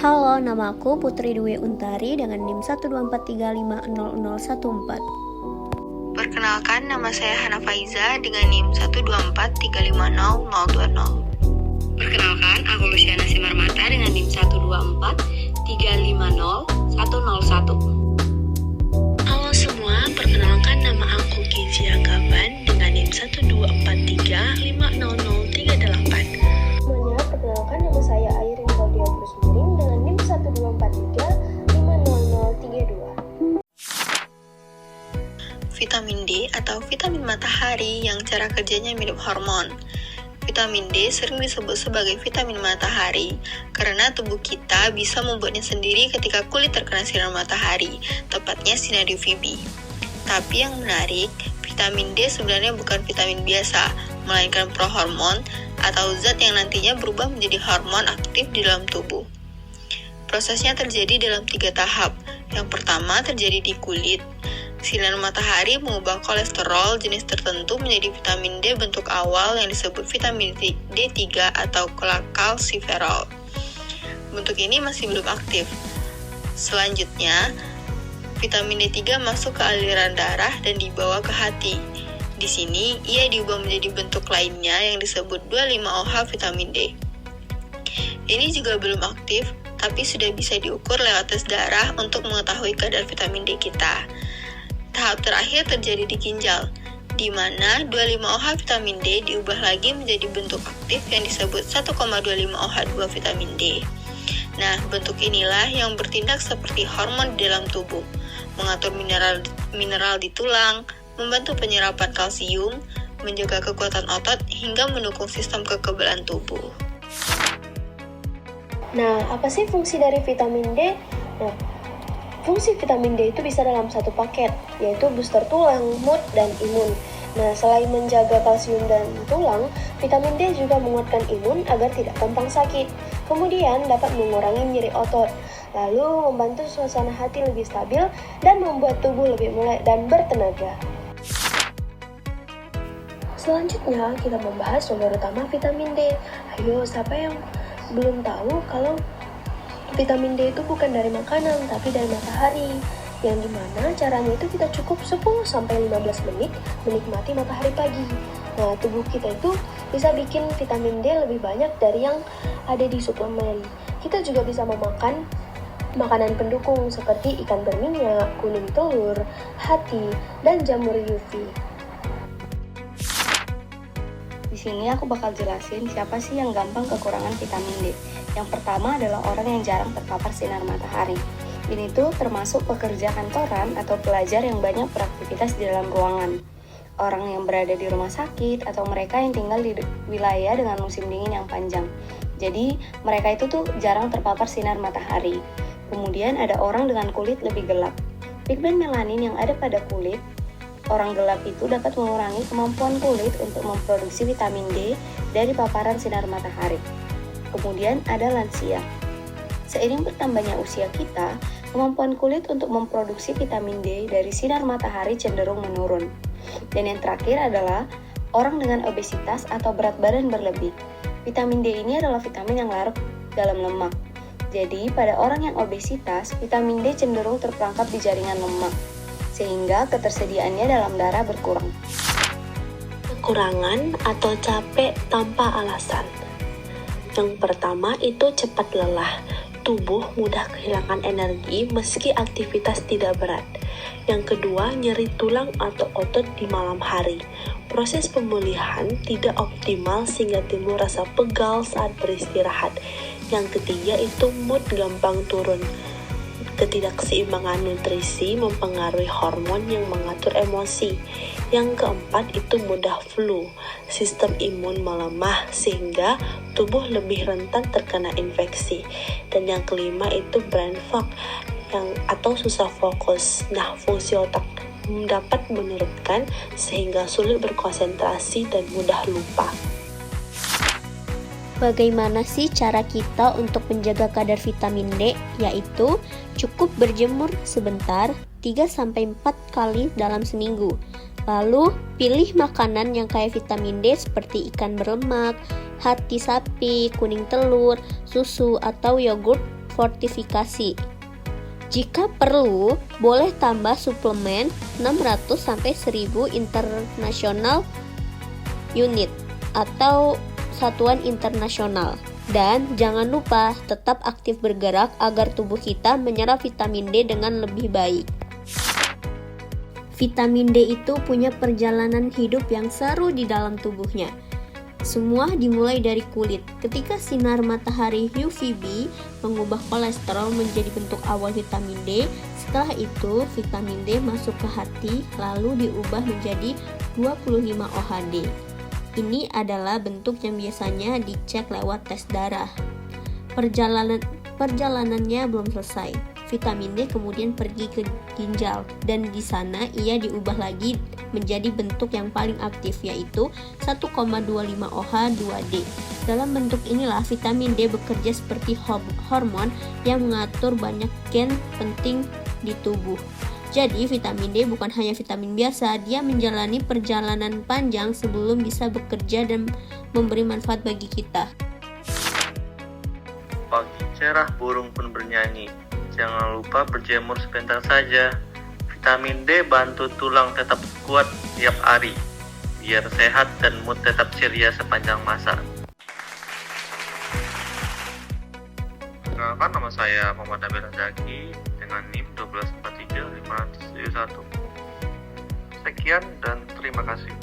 Halo, nama aku Putri Dwi Untari dengan NIM 124350014. Perkenalkan, nama saya Hana Faiza dengan NIM 124350020. Perkenalkan, aku Luciana Simarmata dengan NIM 124350101. Halo semua, perkenalkan nama aku Kezia Gaban dengan NIM 124350038. Semuanya, perkenalkan nama saya Airin Claudia Brusmiring dengan NIM 124350032. Vitamin D atau vitamin matahari yang cara kerjanya mirip hormon. Vitamin D sering disebut sebagai vitamin matahari karena tubuh kita bisa membuatnya sendiri ketika kulit terkena sinar matahari, tepatnya sinar UVB. Tapi yang menarik, vitamin D sebenarnya bukan vitamin biasa, melainkan prohormon atau zat yang nantinya berubah menjadi hormon aktif di dalam tubuh. Prosesnya terjadi dalam 3 tahap. Yang pertama terjadi di kulit. Sinar matahari mengubah kolesterol jenis tertentu menjadi vitamin D bentuk awal yang disebut vitamin D3 atau kalsiferol. Bentuk ini masih belum aktif. Selanjutnya, vitamin D3 masuk ke aliran darah dan dibawa ke hati. Di sini, ia diubah menjadi bentuk lainnya yang disebut 25-OH vitamin D. Ini juga belum aktif, tapi sudah bisa diukur lewat tes darah untuk mengetahui kadar vitamin D kita. Tahap terakhir terjadi di ginjal, di mana 25-OH vitamin D diubah lagi menjadi bentuk aktif yang disebut 1,25-OH2 vitamin D. Nah, bentuk inilah yang bertindak seperti hormon di dalam tubuh, mengatur mineral di tulang, membantu penyerapan kalsium, menjaga kekuatan otot, hingga mendukung sistem kekebalan tubuh. Nah, apa sih fungsi dari vitamin D? Fungsi vitamin D itu bisa dalam satu paket, yaitu booster tulang, mood, dan imun. Nah, selain menjaga kalsium dan tulang, vitamin D juga menguatkan imun agar tidak gampang sakit. Kemudian dapat mengurangi nyeri otot, lalu membantu suasana hati lebih stabil dan membuat tubuh lebih melek dan bertenaga. Selanjutnya, kita membahas sumber utama vitamin D. Ayo, siapa yang belum tahu kalau vitamin D itu bukan dari makanan, tapi dari matahari. Yang dimana caranya itu kita cukup 10-15 menit menikmati matahari pagi. Nah, tubuh kita itu bisa bikin vitamin D lebih banyak dari yang ada di suplemen. Kita juga bisa memakan makanan pendukung seperti ikan berminyak, kuning telur, hati, dan jamur UV. Di sini aku bakal jelasin siapa sih yang gampang kekurangan vitamin D. Yang pertama adalah orang yang jarang terpapar sinar matahari. Ini tuh termasuk pekerja kantoran atau pelajar yang banyak beraktivitas di dalam ruangan. Orang yang berada di rumah sakit atau mereka yang tinggal di wilayah dengan musim dingin yang panjang. Jadi mereka itu tuh jarang terpapar sinar matahari. Kemudian ada orang dengan kulit lebih gelap. Pigmen melanin yang ada pada kulit orang gelap itu dapat mengurangi kemampuan kulit untuk memproduksi vitamin D dari paparan sinar matahari. Kemudian ada lansia. Seiring bertambahnya usia kita, kemampuan kulit untuk memproduksi vitamin D dari sinar matahari cenderung menurun. Dan yang terakhir adalah orang dengan obesitas atau berat badan berlebih. Vitamin D ini adalah vitamin yang larut dalam lemak. Jadi, pada orang yang obesitas, vitamin D cenderung terperangkap di jaringan lemak, sehingga ketersediaannya dalam darah berkurang. Kekurangan atau capek tanpa alasan. Yang pertama itu cepat lelah. Tubuh mudah kehilangan energi meski aktivitas tidak berat. Yang kedua, nyeri tulang atau otot di malam hari. Proses pemulihan tidak optimal sehingga timbul rasa pegal saat beristirahat. Yang ketiga itu mood gampang turun. Ketidakseimbangan nutrisi mempengaruhi hormon yang mengatur emosi. Yang keempat itu mudah flu. Sistem imun melemah sehingga tubuh lebih rentan terkena infeksi. Dan yang kelima itu brain fog atau susah fokus. Nah, fungsi otak dapat menurunkan sehingga sulit berkonsentrasi dan mudah lupa. Bagaimana sih cara kita untuk menjaga kadar vitamin D? Yaitu cukup berjemur sebentar 3-4 kali dalam seminggu. Lalu pilih makanan yang kaya vitamin D seperti ikan berlemak, hati sapi, kuning telur, susu atau yogurt fortifikasi. Jika perlu, boleh tambah suplemen 600-1000 international unit atau satuan internasional. Dan jangan lupa tetap aktif bergerak agar tubuh kita menyerap vitamin D dengan lebih baik. Vitamin D itu punya perjalanan hidup yang seru di dalam tubuhnya. Semua dimulai dari kulit. Ketika sinar matahari UVB mengubah kolesterol menjadi bentuk awal vitamin D, setelah itu vitamin D masuk ke hati lalu diubah menjadi 25 OHD. Ini adalah bentuk yang biasanya dicek lewat tes darah. Perjalanannya belum selesai. Vitamin D kemudian pergi ke ginjal dan di sana ia diubah lagi menjadi bentuk yang paling aktif, yaitu 1,25 OH2D. Dalam bentuk inilah vitamin D bekerja seperti hormon yang mengatur banyak gen penting di tubuh. Jadi vitamin D bukan hanya vitamin biasa, dia menjalani perjalanan panjang sebelum bisa bekerja dan memberi manfaat bagi kita. Pagi cerah burung pun bernyanyi. Jangan lupa berjemur sebentar saja. Vitamin D bantu tulang tetap kuat tiap hari, biar sehat dan mood tetap ceria sepanjang masa. Perkenalkan, nama saya Muhammad Nabil Zaki dengan NIM 1243571. Sekian dan terima kasih.